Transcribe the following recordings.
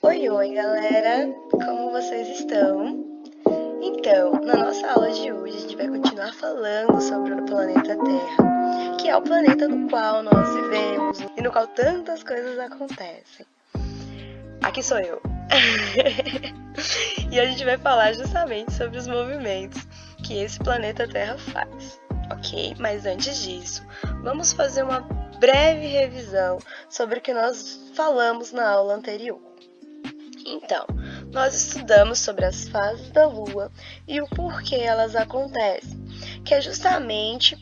Oi, oi, galera! Como vocês estão? Então, na nossa aula de hoje, a gente vai continuar falando sobre o planeta Terra, que é o planeta no qual nós vivemos e no qual tantas coisas acontecem. Aqui sou eu. E a gente vai falar justamente sobre os movimentos que esse planeta Terra faz, ok? Mas antes disso, vamos fazer uma breve revisão sobre o que nós falamos na aula anterior. Então, nós estudamos sobre as fases da Lua e o porquê elas acontecem, que é justamente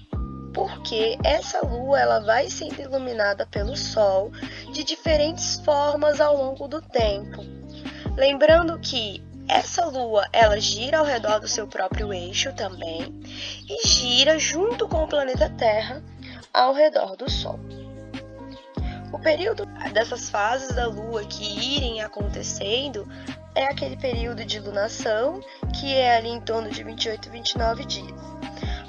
porque essa Lua ela vai sendo iluminada pelo Sol de diferentes formas ao longo do tempo. Lembrando que essa Lua ela gira ao redor do seu próprio eixo também e gira junto com o planeta Terra ao redor do Sol. O período dessas fases da Lua que irem acontecendo é aquele período de lunação, que é ali em torno de 28 e 29 dias.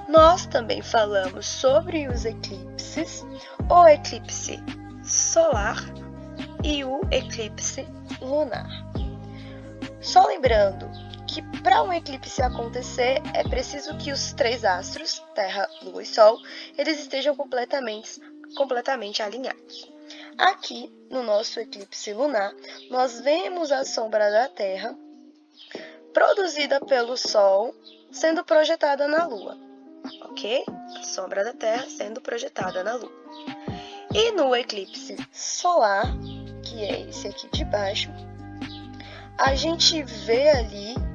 Nós também falamos sobre os eclipses, o eclipse solar e o eclipse lunar. Só lembrando que para um eclipse acontecer é preciso que os três astros, Terra, Lua e Sol, eles estejam completamente alinhados. Aqui, no nosso eclipse lunar, nós vemos a sombra da Terra produzida pelo Sol sendo projetada na Lua, ok? A sombra da Terra sendo projetada na Lua. E no eclipse solar, que é esse aqui de baixo, a gente vê ali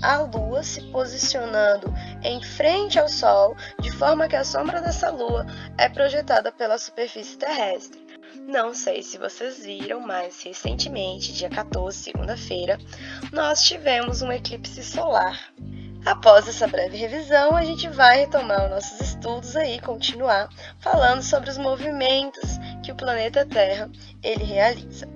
a Lua se posicionando em frente ao Sol, de forma que a sombra dessa Lua é projetada pela superfície terrestre. Não sei se vocês viram, mas recentemente, dia 14, segunda-feira, nós tivemos um eclipse solar. Após essa breve revisão, a gente vai retomar os nossos estudos aí, continuar falando sobre os movimentos que o planeta Terra ele realiza.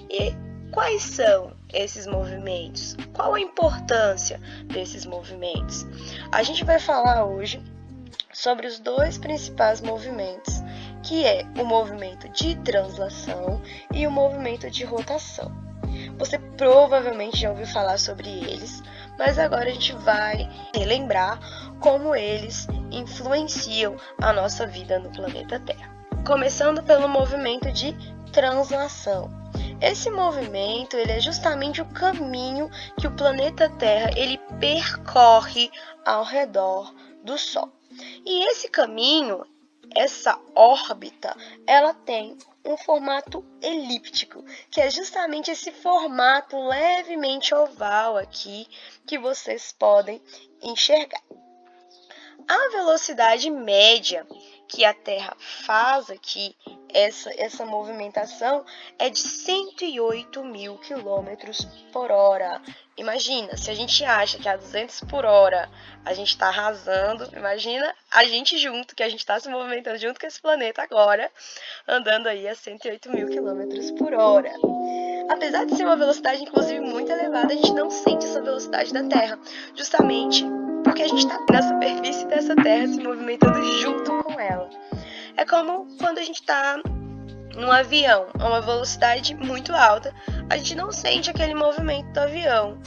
E quais são esses movimentos? Qual a importância desses movimentos? A gente vai falar hoje sobre os dois principais movimentos, que é o movimento de translação e o movimento de rotação. Você provavelmente já ouviu falar sobre eles, mas agora a gente vai relembrar como eles influenciam a nossa vida no planeta Terra. Começando pelo movimento de translação. Esse movimento ele é justamente o caminho que o planeta Terra ele percorre ao redor do Sol. E esse caminho, essa órbita, ela tem um formato elíptico, que é justamente esse formato levemente oval aqui que vocês podem enxergar. A velocidade média que a Terra faz aqui, essa movimentação, é de 108 mil quilômetros por hora. Imagina, se a gente acha que a 200 por hora a gente está arrasando, imagina a gente junto, que a gente está se movimentando junto com esse planeta agora, andando aí a 108 mil quilômetros por hora. Apesar de ser uma velocidade, inclusive, muito elevada, a gente não sente essa velocidade da Terra, justamente porque a gente está na superfície dessa Terra se movimentando junto com ela. É como quando a gente está num avião a uma velocidade muito alta, a gente não sente aquele movimento do avião,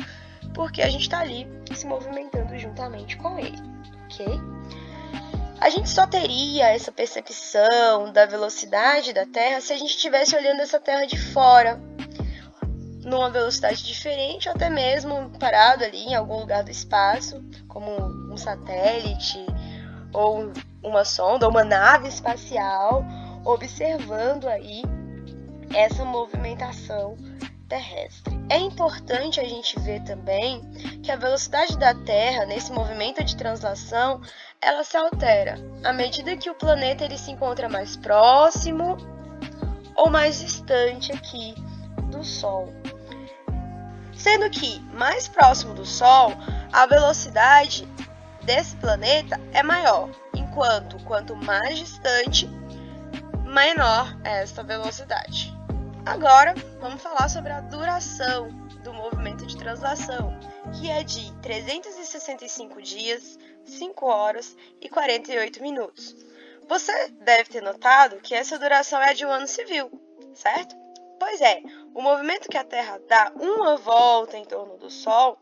porque a gente está ali se movimentando juntamente com ele, ok? A gente só teria essa percepção da velocidade da Terra se a gente estivesse olhando essa Terra de fora, numa velocidade diferente, ou até mesmo parado ali em algum lugar do espaço, como um satélite, ou uma sonda, ou uma nave espacial, observando aí essa movimentação terrestre. É importante a gente ver também que a velocidade da Terra, nesse movimento de translação, ela se altera à medida que o planeta ele se encontra mais próximo ou mais distante aqui do Sol. Sendo que mais próximo do Sol, a velocidade desse planeta é maior, enquanto quanto mais distante, menor é essa velocidade. Agora, vamos falar sobre a duração do movimento de translação, que é de 365 dias, 5 horas e 48 minutos. Você deve ter notado que essa duração é de um ano civil, certo? Pois é, o movimento que a Terra dá uma volta em torno do Sol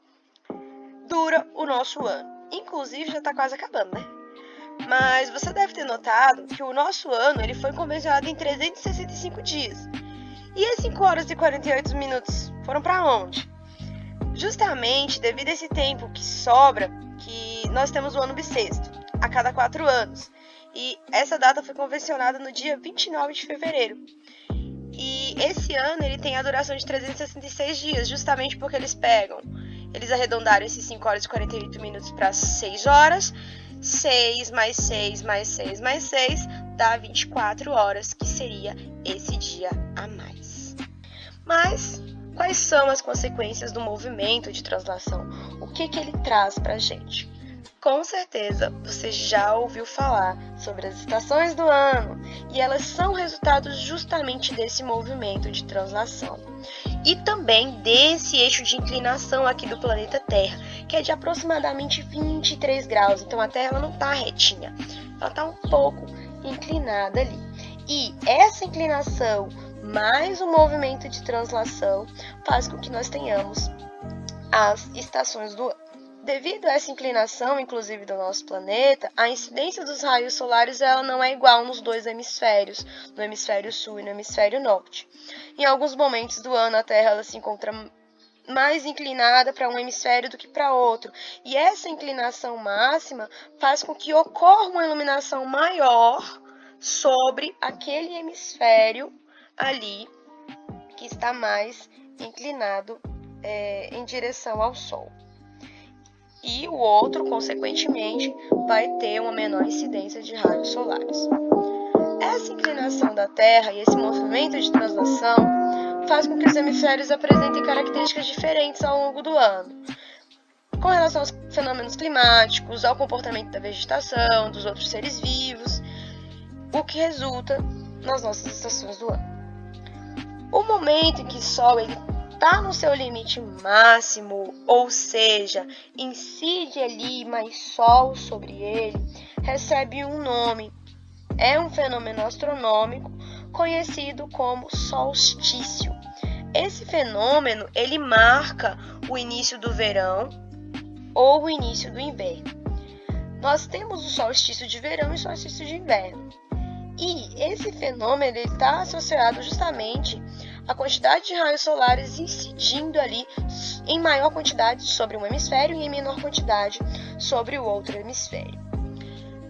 dura o nosso ano. Inclusive, já está quase acabando, né? Mas você deve ter notado que o nosso ano ele foi convencionado em 365 dias. E as 5 horas e 48 minutos foram para onde? Justamente devido a esse tempo que sobra, que nós temos o ano bissexto, a cada 4 anos. E essa data foi convencionada no dia 29 de fevereiro. E esse ano ele tem a duração de 366 dias, justamente porque eles arredondaram esses 5 horas e 48 minutos para 6 horas, 6 mais 6 mais 6 mais 6 dá 24 horas, que seria esse dia a mais. Mas quais são as consequências do movimento de translação? O que ele traz para a gente? Com certeza você já ouviu falar sobre as estações do ano e elas são resultado justamente desse movimento de translação e também desse eixo de inclinação aqui do planeta Terra, que é de aproximadamente 23 graus. Então a Terra ela não está retinha, ela está um pouco inclinada ali. E essa inclinação mais o movimento de translação faz com que nós tenhamos as estações do ano. Devido a essa inclinação, inclusive, do nosso planeta, a incidência dos raios solares ela não é igual nos dois hemisférios, no hemisfério sul e no hemisfério norte. Em alguns momentos do ano, a Terra ela se encontra mais inclinada para um hemisfério do que para outro. E essa inclinação máxima faz com que ocorra uma iluminação maior sobre aquele hemisfério ali que está mais inclinado em direção ao Sol. E o outro, consequentemente, vai ter uma menor incidência de raios solares. Essa inclinação da Terra e esse movimento de translação faz com que os hemisférios apresentem características diferentes ao longo do ano, com relação aos fenômenos climáticos, ao comportamento da vegetação, dos outros seres vivos, o que resulta nas nossas estações do ano. O momento em que o Sol está no seu limite máximo, ou seja, incide ali mais Sol sobre ele, recebe um nome. É um fenômeno astronômico conhecido como solstício. Esse fenômeno ele marca o início do verão ou o início do inverno. Nós temos o solstício de verão e o solstício de inverno. E esse fenômeno está associado justamente à quantidade de raios solares incidindo ali em maior quantidade sobre um hemisfério e em menor quantidade sobre o outro hemisfério.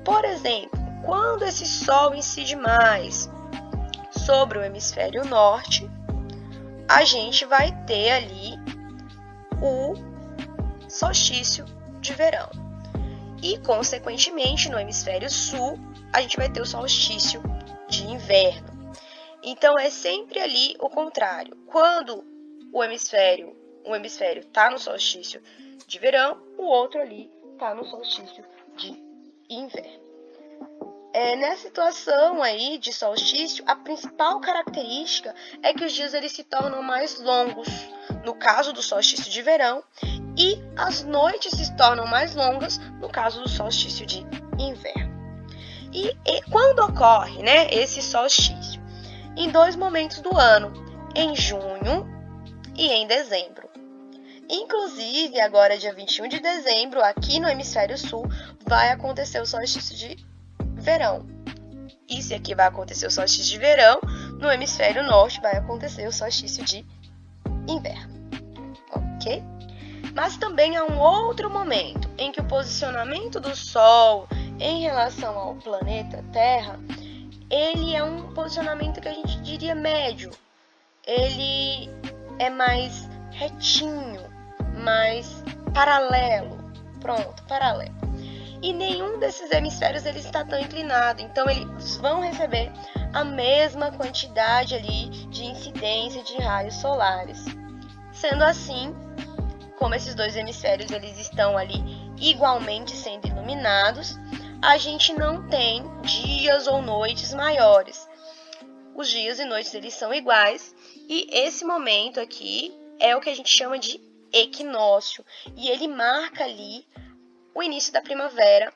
Por exemplo, quando esse Sol incide mais sobre o hemisfério norte, a gente vai ter ali o solstício de verão. E, consequentemente, no hemisfério sul, a gente vai ter o solstício de inverno. Então, é sempre ali o contrário. Quando um hemisfério está no solstício de verão, o outro ali está no solstício de inverno. Nessa situação aí de solstício, a principal característica é que os dias eles se tornam mais longos, no caso do solstício de verão, e as noites se tornam mais longas, no caso do solstício de inverno. E quando ocorre, esse solstício? Em 2 momentos do ano, em junho e em dezembro. Inclusive, agora dia 21 de dezembro, aqui no hemisfério sul, vai acontecer o solstício de verão. E se aqui vai acontecer o solstício de verão, no hemisfério norte vai acontecer o solstício de inverno. Ok? Mas também há um outro momento em que o posicionamento do Sol em relação ao planeta Terra, ele é um posicionamento que a gente diria médio. Ele é mais retinho, mais paralelo. Pronto, paralelo. E nenhum desses hemisférios ele está tão inclinado, então eles vão receber a mesma quantidade ali de incidência de raios solares. Sendo assim, como esses dois hemisférios eles estão ali igualmente sendo iluminados, a gente não tem dias ou noites maiores. Os dias e noites eles são iguais e esse momento aqui é o que a gente chama de equinócio e ele marca ali o início da primavera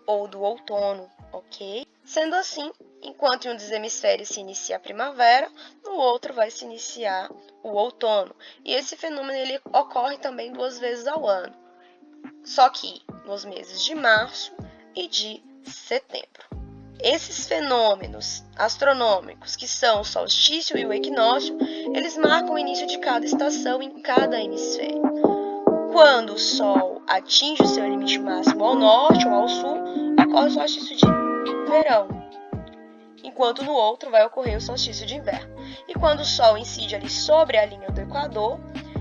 ou do outono, ok? Sendo assim, Enquanto em um dos hemisférios se inicia a primavera, no outro vai se iniciar o outono. E esse fenômeno ele ocorre também 2 vezes ao ano, só que nos meses de março e de setembro. Esses fenômenos astronômicos, que são o solstício e o equinócio, eles marcam o início de cada estação em cada hemisfério. Quando o Sol atinge o seu limite máximo ao norte ou ao sul, ocorre o solstício de verão, enquanto no outro vai ocorrer o solstício de inverno. E quando o Sol incide ali sobre a linha do Equador,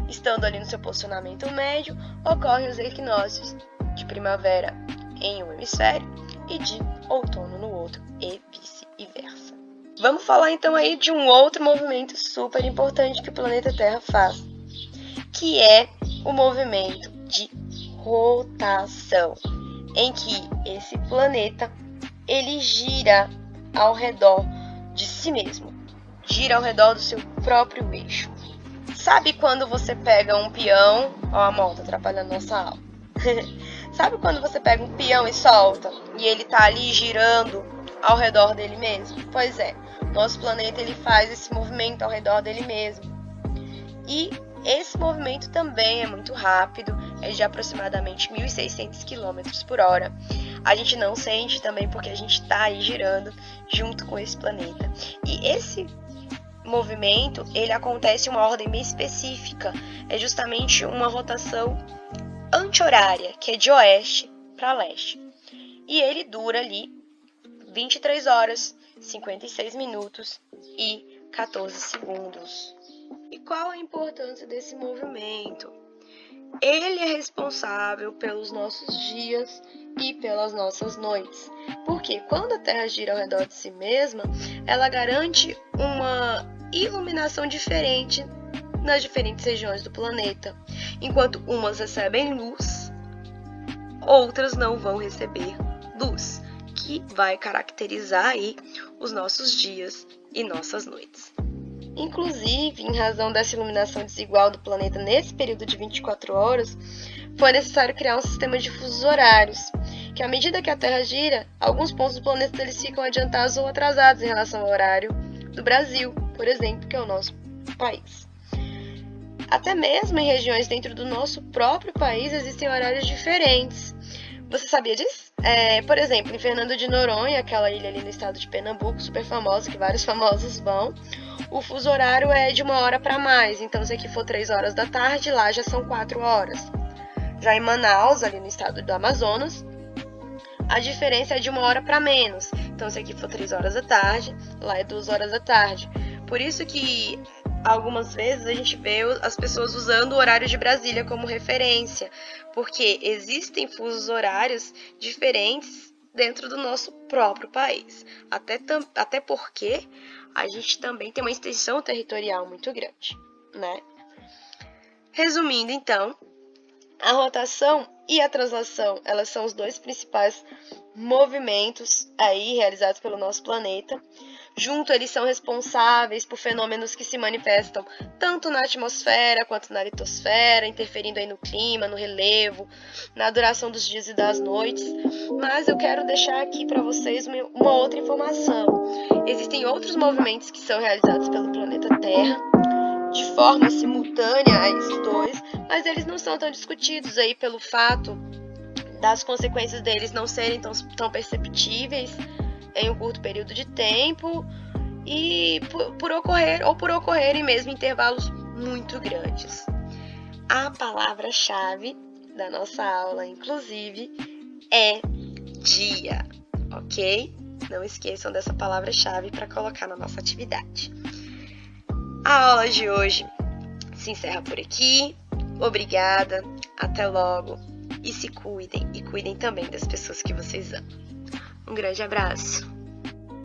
estando ali no seu posicionamento médio, ocorrem os equinócios de primavera em um hemisfério e de outono no outro, e vice-versa. Vamos falar então aí de um outro movimento super importante que o planeta Terra faz, que é o movimento de rotação, em que esse planeta ele gira ao redor de si mesmo, gira ao redor do seu próprio eixo. Sabe quando você pega um peão, ó, a moto atrapalhando nossa aula. Sabe quando você pega um peão e solta e ele tá ali girando ao redor dele mesmo? Pois é, nosso planeta ele faz esse movimento ao redor dele mesmo. E esse movimento também é muito rápido, é de aproximadamente 1.600 km por hora. A gente não sente também porque a gente está aí girando junto com esse planeta. E esse movimento, ele acontece em uma ordem bem específica. É justamente uma rotação anti-horária, que é de oeste para leste. E ele dura ali 23 horas, 56 minutos e 14 segundos. E qual a importância desse movimento? Ele é responsável pelos nossos dias e pelas nossas noites. Porque quando a Terra gira ao redor de si mesma, ela garante uma iluminação diferente nas diferentes regiões do planeta. Enquanto umas recebem luz, outras não vão receber luz, que vai caracterizar aí os nossos dias e nossas noites. Inclusive, em razão dessa iluminação desigual do planeta nesse período de 24 horas, foi necessário criar um sistema de fusos horários, que à medida que a Terra gira, alguns pontos do planeta eles ficam adiantados ou atrasados em relação ao horário do Brasil, por exemplo, que é o nosso país. Até mesmo em regiões dentro do nosso próprio país existem horários diferentes. Você sabia disso? Por exemplo, em Fernando de Noronha, aquela ilha ali no estado de Pernambuco, super famosa, que vários famosos vão, o fuso horário é de 1 hora para mais. Então, se aqui for 3 horas da tarde, lá já são 4 horas. Já em Manaus, ali no estado do Amazonas, a diferença é de 1 hora para menos. Então, se aqui for 3 horas da tarde, lá é 2 horas da tarde. Por isso que algumas vezes a gente vê as pessoas usando o horário de Brasília como referência, porque existem fusos horários diferentes dentro do nosso próprio país. Até porque a gente também tem uma extensão territorial muito grande, né? Resumindo, então, a rotação e a translação, elas são os dois principais movimentos aí realizados pelo nosso planeta. Junto, eles são responsáveis por fenômenos que se manifestam tanto na atmosfera quanto na litosfera, interferindo aí no clima, no relevo, na duração dos dias e das noites. Mas eu quero deixar aqui para vocês uma outra informação. Existem outros movimentos que são realizados pelo planeta Terra, de forma simultânea a esses dois, mas eles não são tão discutidos aí pelo fato das consequências deles não serem tão perceptíveis em um curto período de tempo e por ocorrerem mesmo em intervalos muito grandes. A palavra-chave da nossa aula, inclusive, é dia, ok? Não esqueçam dessa palavra-chave para colocar na nossa atividade. A aula de hoje se encerra por aqui. Obrigada, até logo e se cuidem e cuidem também das pessoas que vocês amam. Um grande abraço!